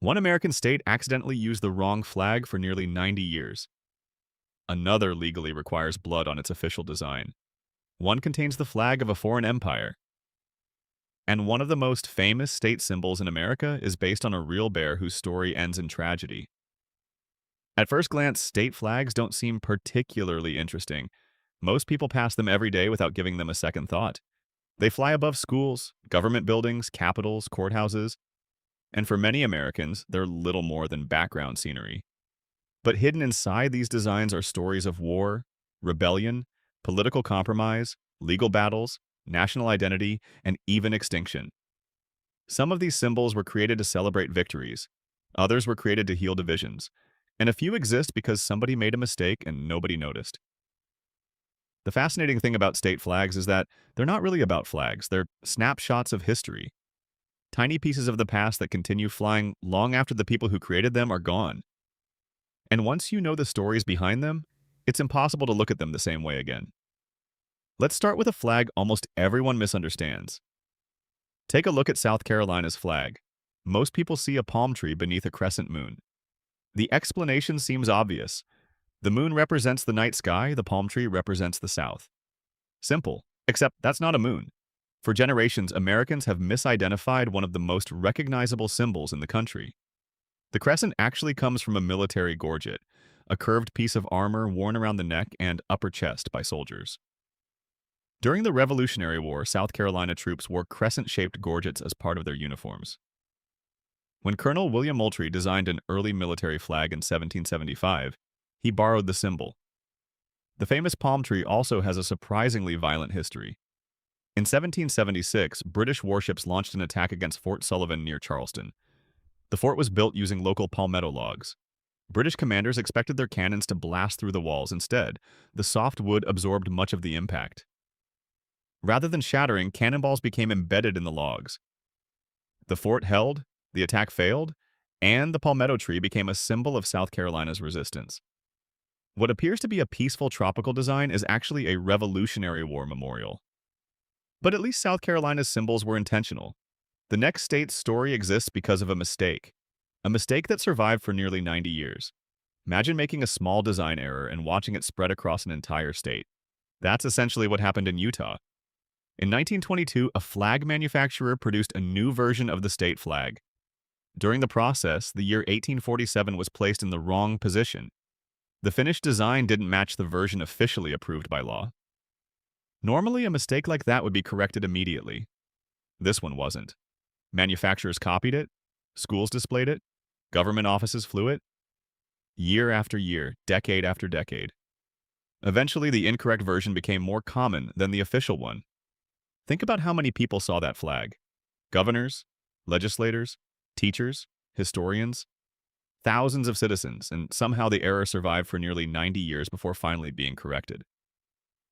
One American state accidentally used the wrong flag for nearly 90 years. Another legally requires blood on its official design. One contains the flag of a foreign empire. And one of the most famous state symbols in America is based on a real bear whose story ends in tragedy. At first glance, state flags don't seem particularly interesting. Most people pass them every day without giving them a second thought. They fly above schools, government buildings, capitals, courthouses, and for many Americans, they're little more than background scenery. But hidden inside these designs are stories of war, rebellion, political compromise, legal battles, national identity, and even extinction. Some of these symbols were created to celebrate victories, others were created to heal divisions, and a few exist because somebody made a mistake and nobody noticed. The fascinating thing about state flags is that they're not really about flags, they're snapshots of history. Tiny pieces of the past that continue flying long after the people who created them are gone. And once you know the stories behind them, it's impossible to look at them the same way again. Let's start with a flag almost everyone misunderstands. Take a look at South Carolina's flag. Most people see a palm tree beneath a crescent moon. The explanation seems obvious. The moon represents the night sky, the palm tree represents the south. Simple, except that's not a moon. For generations, Americans have misidentified one of the most recognizable symbols in the country. The crescent actually comes from a military gorget, a curved piece of armor worn around the neck and upper chest by soldiers. During the Revolutionary War, South Carolina troops wore crescent-shaped gorgets as part of their uniforms. When Colonel William Moultrie designed an early military flag in 1775, he borrowed the symbol. The famous palm tree also has a surprisingly violent history. In 1776, British warships launched an attack against Fort Sullivan near Charleston. The fort was built using local palmetto logs. British commanders expected their cannons to blast through the walls. Instead, the soft wood absorbed much of the impact. Rather than shattering, cannonballs became embedded in the logs. The fort held, the attack failed, and the palmetto tree became a symbol of South Carolina's resistance. What appears to be a peaceful tropical design is actually a Revolutionary War memorial. But at least South Carolina's symbols were intentional. The next state's story exists because of a mistake that survived for nearly 90 years. Imagine making a small design error and watching it spread across an entire state. That's essentially what happened in Utah. In 1922, a flag manufacturer produced a new version of the state flag. During the process, the year 1847 was placed in the wrong position. The finished design didn't match the version officially approved by law. Normally, a mistake like that would be corrected immediately. This one wasn't. Manufacturers copied it, schools displayed it, government offices flew it. Year after year, decade after decade. Eventually, the incorrect version became more common than the official one. Think about how many people saw that flag. Governors, legislators, teachers, historians, thousands of citizens, and somehow the error survived for nearly 90 years before finally being corrected.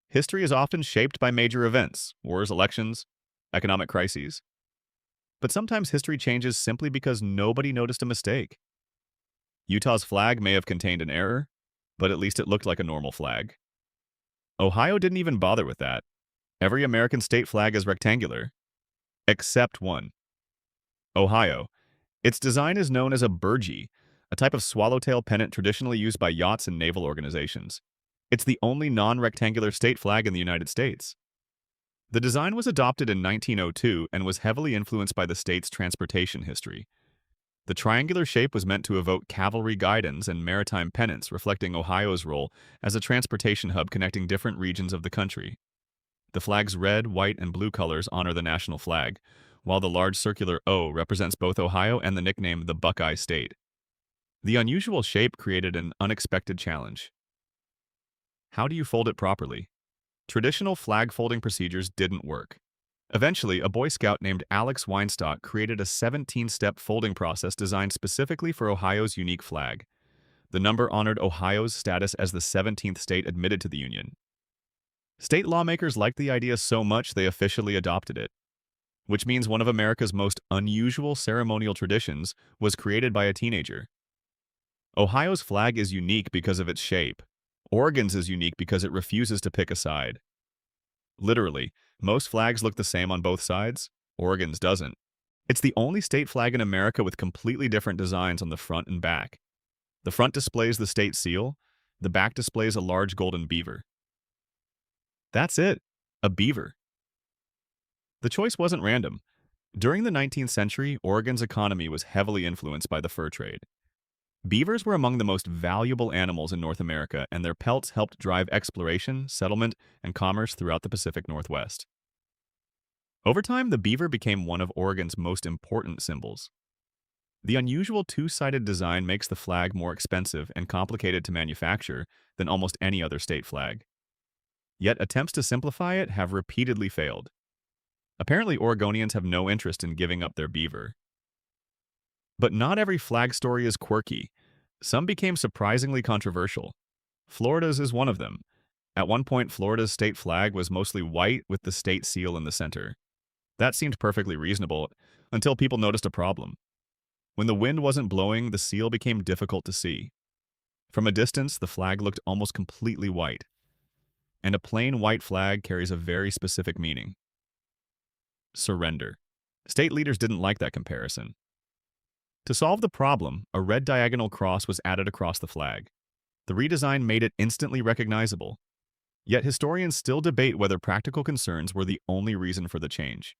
History is often shaped by major events, wars, elections, economic crises. But sometimes history changes simply because nobody noticed a mistake. Utah's flag may have contained an error, but at least it looked like a normal flag. Ohio didn't even bother with that. Every American state flag is rectangular, except one. Ohio. Its design is known as a burgee, a type of swallowtail pennant traditionally used by yachts and naval organizations. It's the only non-rectangular state flag in the United States. The design was adopted in 1902 and was heavily influenced by the state's transportation history. The triangular shape was meant to evoke cavalry guidons and maritime pennants, reflecting Ohio's role as a transportation hub connecting different regions of the country. The flag's red, white, and blue colors honor the national flag, while the large circular O represents both Ohio and the nickname the Buckeye State. The unusual shape created an unexpected challenge. How do you fold it properly? Traditional flag folding procedures didn't work. Eventually, a Boy Scout named Alex Weinstock created a 17-step folding process designed specifically for Ohio's unique flag. The number honored Ohio's status as the 17th state admitted to the Union. State lawmakers liked the idea so much they officially adopted it, which means one of America's most unusual ceremonial traditions was created by a teenager. Ohio's flag is unique because of its shape. Oregon's is unique because it refuses to pick a side. Literally, most flags look the same on both sides. Oregon's doesn't. It's the only state flag in America with completely different designs on the front and back. The front displays the state seal, the back displays a large golden beaver. That's it, a beaver. The choice wasn't random. During the 19th century, Oregon's economy was heavily influenced by the fur trade. Beavers were among the most valuable animals in North America, and their pelts helped drive exploration, settlement, and commerce throughout the Pacific Northwest. Over time, the beaver became one of Oregon's most important symbols. The unusual two-sided design makes the flag more expensive and complicated to manufacture than almost any other state flag. Yet attempts to simplify it have repeatedly failed. Apparently, Oregonians have no interest in giving up their beaver. But not every flag story is quirky. Some became surprisingly controversial. Florida's is one of them. At one point, Florida's state flag was mostly white with the state seal in the center. That seemed perfectly reasonable until people noticed a problem. When the wind wasn't blowing, the seal became difficult to see. From a distance, the flag looked almost completely white. And a plain white flag carries a very specific meaning. Surrender. State leaders didn't like that comparison. To solve the problem, a red diagonal cross was added across the flag. The redesign made it instantly recognizable. Yet historians still debate whether practical concerns were the only reason for the change.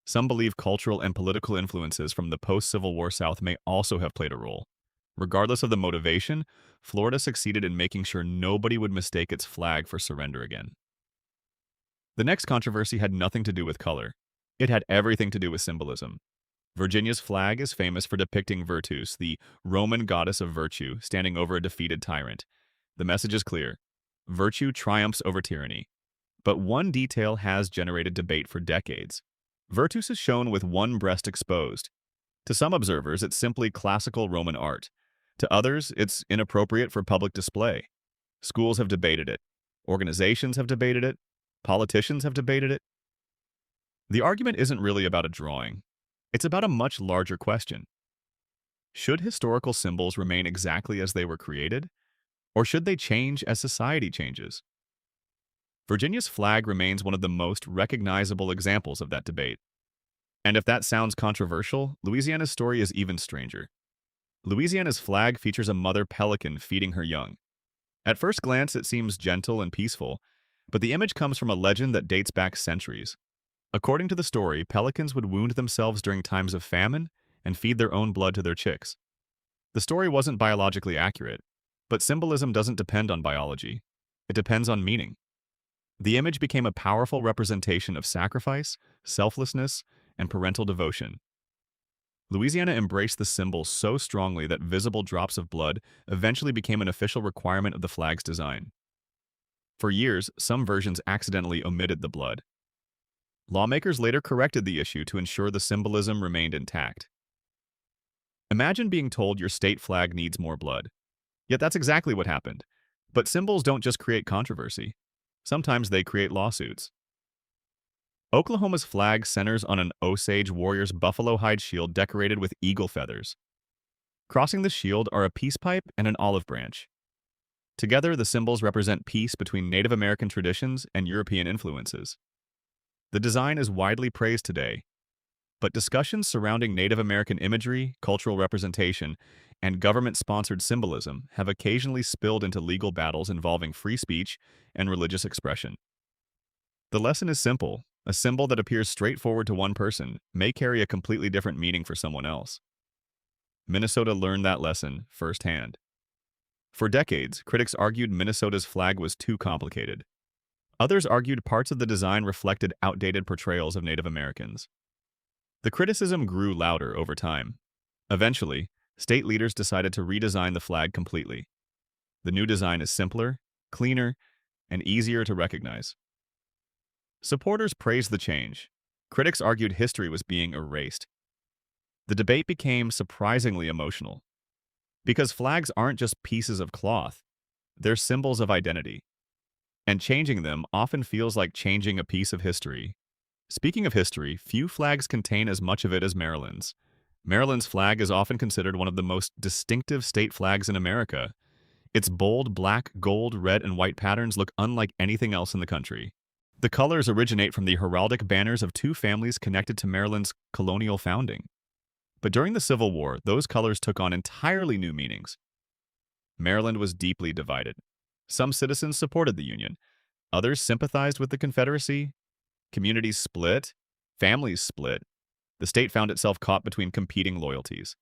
Some believe cultural and political influences from the post-Civil War South may also have played a role. Regardless of the motivation, Florida succeeded in making sure nobody would mistake its flag for surrender again. The next controversy had nothing to do with color. It had everything to do with symbolism. Virginia's flag is famous for depicting Virtus, the Roman goddess of virtue, standing over a defeated tyrant. The message is clear. Virtue triumphs over tyranny. But one detail has generated debate for decades. Virtus is shown with one breast exposed. To some observers, it's simply classical Roman art. To others, it's inappropriate for public display. Schools have debated it. Organizations have debated it. Politicians have debated it. The argument isn't really about a drawing. It's about a much larger question. Should historical symbols remain exactly as they were created? Or should they change as society changes? Virginia's flag remains one of the most recognizable examples of that debate. And if that sounds controversial, Louisiana's story is even stranger. Louisiana's flag features a mother pelican feeding her young. At first glance, it seems gentle and peaceful, but the image comes from a legend that dates back centuries. According to the story, pelicans would wound themselves during times of famine and feed their own blood to their chicks. The story wasn't biologically accurate, but symbolism doesn't depend on biology. It depends on meaning. The image became a powerful representation of sacrifice, selflessness, and parental devotion. Louisiana embraced the symbol so strongly that visible drops of blood eventually became an official requirement of the flag's design. For years, some versions accidentally omitted the blood. Lawmakers later corrected the issue to ensure the symbolism remained intact. Imagine being told your state flag needs more blood. Yet that's exactly what happened. But symbols don't just create controversy. Sometimes they create lawsuits. Oklahoma's flag centers on an Osage warrior's buffalo hide shield decorated with eagle feathers. Crossing the shield are a peace pipe and an olive branch. Together, the symbols represent peace between Native American traditions and European influences. The design is widely praised today, but discussions surrounding Native American imagery, cultural representation, and government-sponsored symbolism have occasionally spilled into legal battles involving free speech and religious expression. The lesson is simple. A symbol that appears straightforward to one person may carry a completely different meaning for someone else. Minnesota learned that lesson firsthand. For decades, critics argued Minnesota's flag was too complicated. Others argued parts of the design reflected outdated portrayals of Native Americans. The criticism grew louder over time. Eventually, state leaders decided to redesign the flag completely. The new design is simpler, cleaner, and easier to recognize. Supporters praised the change. Critics argued history was being erased. The debate became surprisingly emotional. Because flags aren't just pieces of cloth, they're symbols of identity. And changing them often feels like changing a piece of history. Speaking of history, few flags contain as much of it as Maryland's. Maryland's flag is often considered one of the most distinctive state flags in America. Its bold black, gold, red, and white patterns look unlike anything else in the country. The colors originate from the heraldic banners of two families connected to Maryland's colonial founding. But during the Civil War, those colors took on entirely new meanings. Maryland was deeply divided. Some citizens supported the Union, others sympathized with the Confederacy. Communities split, families split. The state found itself caught between competing loyalties.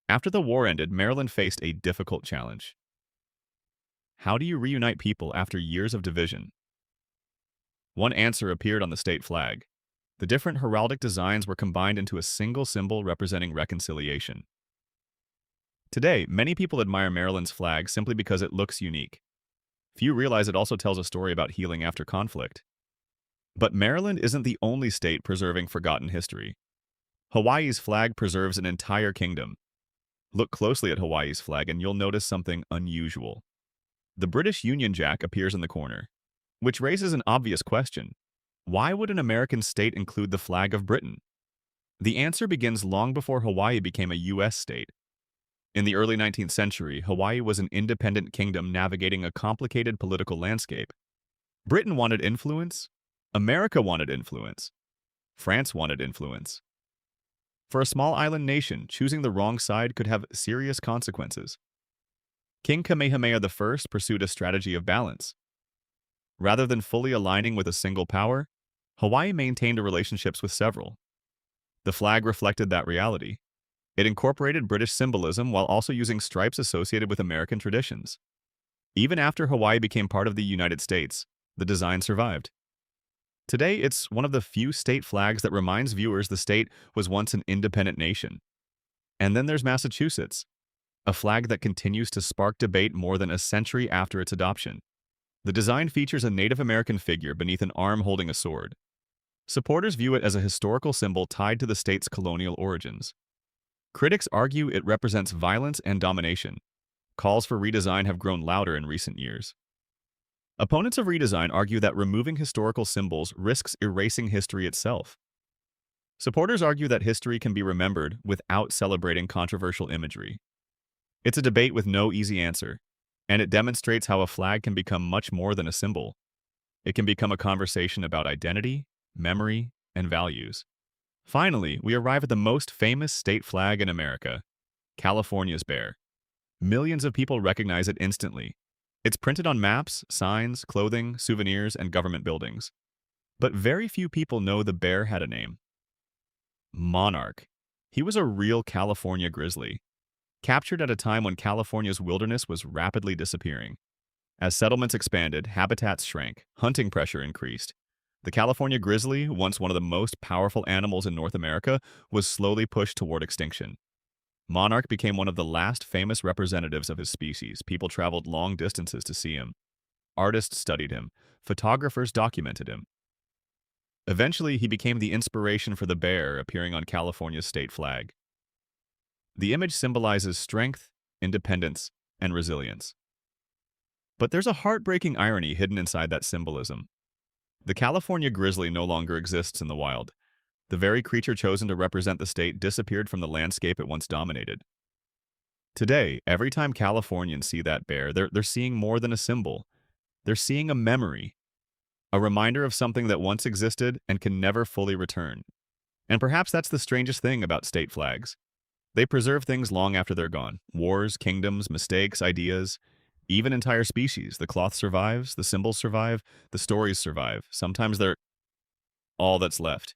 After the war ended, Maryland faced a difficult challenge. How do you reunite people after years of division? One answer appeared on the state flag. The different heraldic designs were combined into a single symbol representing reconciliation. Today, many people admire Maryland's flag simply because it looks unique. Few realize it also tells a story about healing after conflict. But Maryland isn't the only state preserving forgotten history. Hawaii's flag preserves an entire kingdom. Look closely at Hawaii's flag and you'll notice something unusual. The British Union Jack appears in the corner, which raises an obvious question. Why would an American state include the flag of Britain? The answer begins long before Hawaii became a U.S. state. In the early 19th century, Hawaii was an independent kingdom navigating a complicated political landscape. Britain wanted influence. America wanted influence. France wanted influence. For a small island nation, choosing the wrong side could have serious consequences. King Kamehameha I pursued a strategy of balance. Rather than fully aligning with a single power, Hawaii maintained relationships with several. The flag reflected that reality. It incorporated British symbolism while also using stripes associated with American traditions. Even after Hawaii became part of the United States, the design survived. Today, it's one of the few state flags that reminds viewers the state was once an independent nation. And then there's Massachusetts, a flag that continues to spark debate more than a century after its adoption. The design features a Native American figure beneath an arm holding a sword. Supporters view it as a historical symbol tied to the state's colonial origins. Critics argue it represents violence and domination. Calls for redesign have grown louder in recent years. Opponents of redesign argue that removing historical symbols risks erasing history itself. Supporters argue that history can be remembered without celebrating controversial imagery. It's a debate with no easy answer, and it demonstrates how a flag can become much more than a symbol. It can become a conversation about identity, memory, and values. Finally, we arrive at the most famous state flag in America, California's bear. Millions of people recognize it instantly. It's printed on maps, signs, clothing, souvenirs, and government buildings. But very few people know the bear had a name. Monarch. He was a real California grizzly, captured at a time when California's wilderness was rapidly disappearing. As settlements expanded, habitats shrank, hunting pressure increased. The California grizzly, once one of the most powerful animals in North America, was slowly pushed toward extinction. Monarch became one of the last famous representatives of his species. People traveled long distances to see him. Artists studied him. Photographers documented him. Eventually, he became the inspiration for the bear appearing on California's state flag. The image symbolizes strength, independence, and resilience. But there's a heartbreaking irony hidden inside that symbolism. The California grizzly no longer exists in the wild. The very creature chosen to represent the state disappeared from the landscape it once dominated. Today, every time Californians see that bear, they're seeing more than a symbol. They're seeing a memory, a reminder of something that once existed and can never fully return. And perhaps that's the strangest thing about state flags. They preserve things long after they're gone. Wars, kingdoms, mistakes, ideas, even entire species. The cloth survives, the symbols survive, the stories survive. Sometimes they're all that's left.